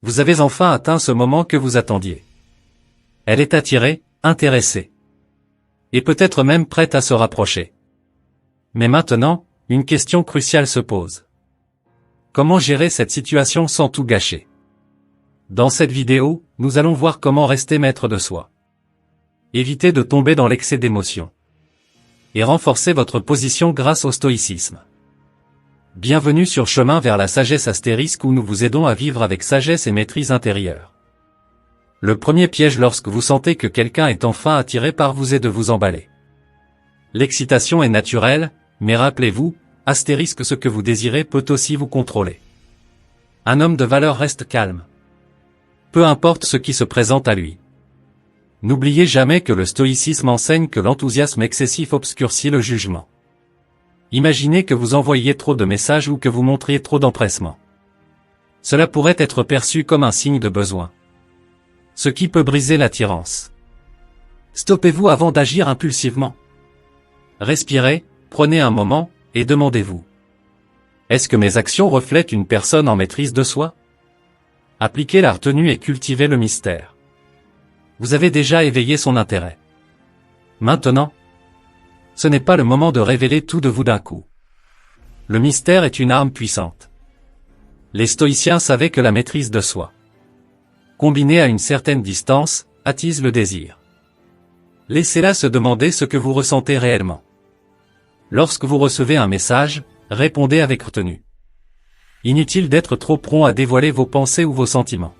Vous avez enfin atteint ce moment que vous attendiez. Elle est attirée, intéressée. Et peut-être même prête à se rapprocher. Mais maintenant, une question cruciale se pose. Comment gérer cette situation sans tout gâcher? Dans cette vidéo, nous allons voir comment rester maître de soi. Évitez de tomber dans l'excès d'émotion. Et renforcer votre position grâce au stoïcisme. Bienvenue sur Chemin vers la sagesse astérisque où nous vous aidons à vivre avec sagesse et maîtrise intérieure. Le premier piège lorsque vous sentez que quelqu'un est enfin attiré par vous est de vous emballer. L'excitation est naturelle, mais rappelez-vous, astérisque ce que vous désirez peut aussi vous contrôler. Un homme de valeur reste calme. Peu importe ce qui se présente à lui. N'oubliez jamais que le stoïcisme enseigne que l'enthousiasme excessif obscurcit le jugement. Imaginez que vous envoyiez trop de messages ou que vous montriez trop d'empressement. Cela pourrait être perçu comme un signe de besoin. Ce qui peut briser l'attirance. Stoppez-vous avant d'agir impulsivement. Respirez, prenez un moment, et demandez-vous. Est-ce que mes actions reflètent une personne en maîtrise de soi? Appliquez la retenue et cultivez le mystère. Vous avez déjà éveillé son intérêt. Maintenant, ce n'est pas le moment de révéler tout de vous d'un coup. Le mystère est une arme puissante. Les stoïciens savaient que la maîtrise de soi, combinée à une certaine distance, attise le désir. Laissez-la se demander ce que vous ressentez réellement. Lorsque vous recevez un message, répondez avec retenue. Inutile d'être trop prompt à dévoiler vos pensées ou vos sentiments.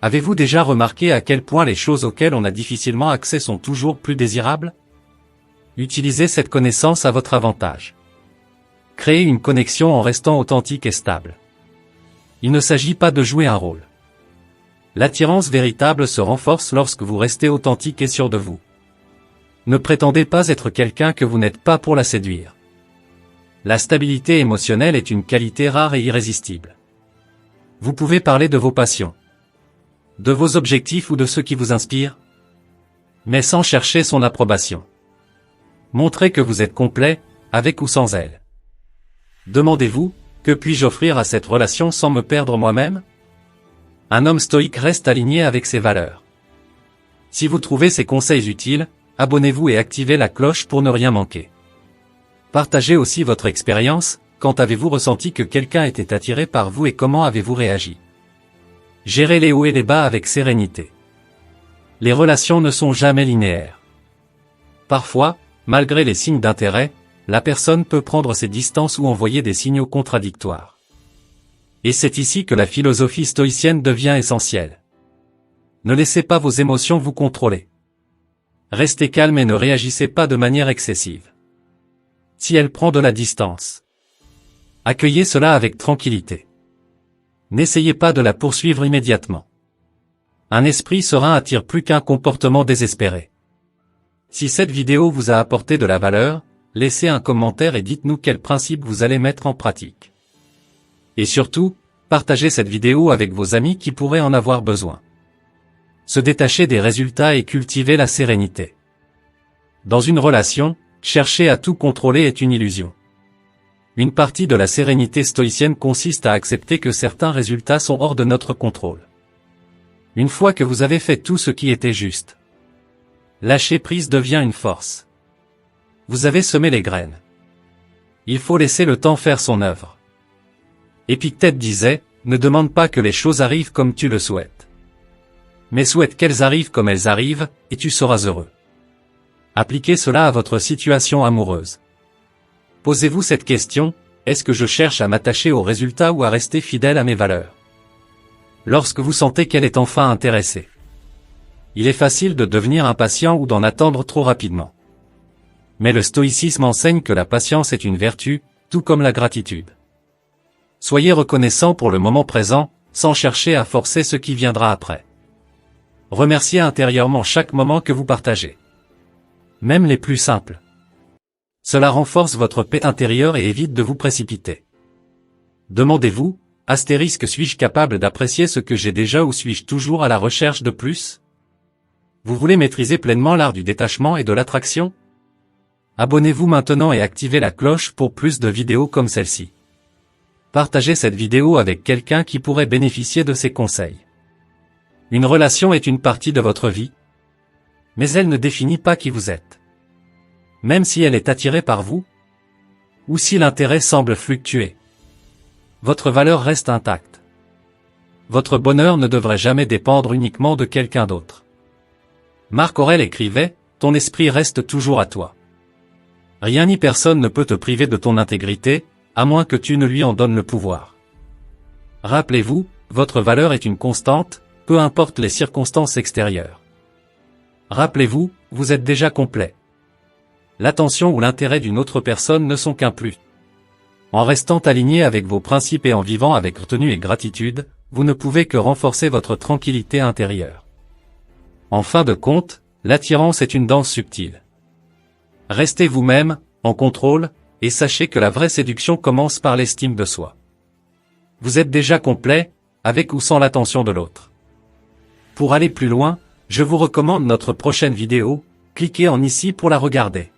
Avez-vous déjà remarqué à quel point les choses auxquelles on a difficilement accès sont toujours plus désirables? Utilisez cette connaissance à votre avantage. Créez une connexion en restant authentique et stable. Il ne s'agit pas de jouer un rôle. L'attirance véritable se renforce lorsque vous restez authentique et sûr de vous. Ne prétendez pas être quelqu'un que vous n'êtes pas pour la séduire. La stabilité émotionnelle est une qualité rare et irrésistible. Vous pouvez parler de vos passions, de vos objectifs ou de ceux qui vous inspirent, mais sans chercher son approbation. Montrez que vous êtes complet, avec ou sans elle. Demandez-vous, que puis-je offrir à cette relation sans me perdre moi-même? Un homme stoïque reste aligné avec ses valeurs. Si vous trouvez ces conseils utiles, abonnez-vous et activez la cloche pour ne rien manquer. Partagez aussi votre expérience, quand avez-vous ressenti que quelqu'un était attiré par vous et comment avez-vous réagi? Gérez les hauts et les bas avec sérénité. Les relations ne sont jamais linéaires. Parfois, malgré les signes d'intérêt, la personne peut prendre ses distances ou envoyer des signaux contradictoires. Et c'est ici que la philosophie stoïcienne devient essentielle. Ne laissez pas vos émotions vous contrôler. Restez calme et ne réagissez pas de manière excessive. Si elle prend de la distance, accueillez cela avec tranquillité. N'essayez pas de la poursuivre immédiatement. Un esprit serein attire plus qu'un comportement désespéré. Si cette vidéo vous a apporté de la valeur, laissez un commentaire et dites-nous quels principes vous allez mettre en pratique. Et surtout, partagez cette vidéo avec vos amis qui pourraient en avoir besoin. Se détacher des résultats et cultiver la sérénité. Dans une relation, chercher à tout contrôler est une illusion. Une partie de la sérénité stoïcienne consiste à accepter que certains résultats sont hors de notre contrôle. Une fois que vous avez fait tout ce qui était juste, lâcher prise devient une force. Vous avez semé les graines. Il faut laisser le temps faire son œuvre. Épictète disait, ne demande pas que les choses arrivent comme tu le souhaites. Mais souhaite qu'elles arrivent comme elles arrivent, et tu seras heureux. Appliquez cela à votre situation amoureuse. Posez-vous cette question, est-ce que je cherche à m'attacher aux résultats ou à rester fidèle à mes valeurs? Lorsque vous sentez qu'elle est enfin intéressée, il est facile de devenir impatient ou d'en attendre trop rapidement. Mais le stoïcisme enseigne que la patience est une vertu, tout comme la gratitude. Soyez reconnaissant pour le moment présent, sans chercher à forcer ce qui viendra après. Remerciez intérieurement chaque moment que vous partagez. Même les plus simples. Cela renforce votre paix intérieure et évite de vous précipiter. Demandez-vous, astérisque suis-je capable d'apprécier ce que j'ai déjà ou suis-je toujours à la recherche de plus? Vous voulez maîtriser pleinement l'art du détachement et de l'attraction? Abonnez-vous maintenant et activez la cloche pour plus de vidéos comme celle-ci. Partagez cette vidéo avec quelqu'un qui pourrait bénéficier de ces conseils. Une relation est une partie de votre vie, mais elle ne définit pas qui vous êtes. Même si elle est attirée par vous, ou si l'intérêt semble fluctuer, votre valeur reste intacte. Votre bonheur ne devrait jamais dépendre uniquement de quelqu'un d'autre. Marc Aurèle écrivait, « Ton esprit reste toujours à toi. Rien ni personne ne peut te priver de ton intégrité, à moins que tu ne lui en donnes le pouvoir. » Rappelez-vous, votre valeur est une constante, peu importe les circonstances extérieures. Rappelez-vous, vous êtes déjà complet. L'attention ou l'intérêt d'une autre personne ne sont qu'un plus. En restant aligné avec vos principes et en vivant avec retenue et gratitude, vous ne pouvez que renforcer votre tranquillité intérieure. En fin de compte, l'attirance est une danse subtile. Restez vous-même, en contrôle, et sachez que la vraie séduction commence par l'estime de soi. Vous êtes déjà complet, avec ou sans l'attention de l'autre. Pour aller plus loin, je vous recommande notre prochaine vidéo, cliquez en ici pour la regarder.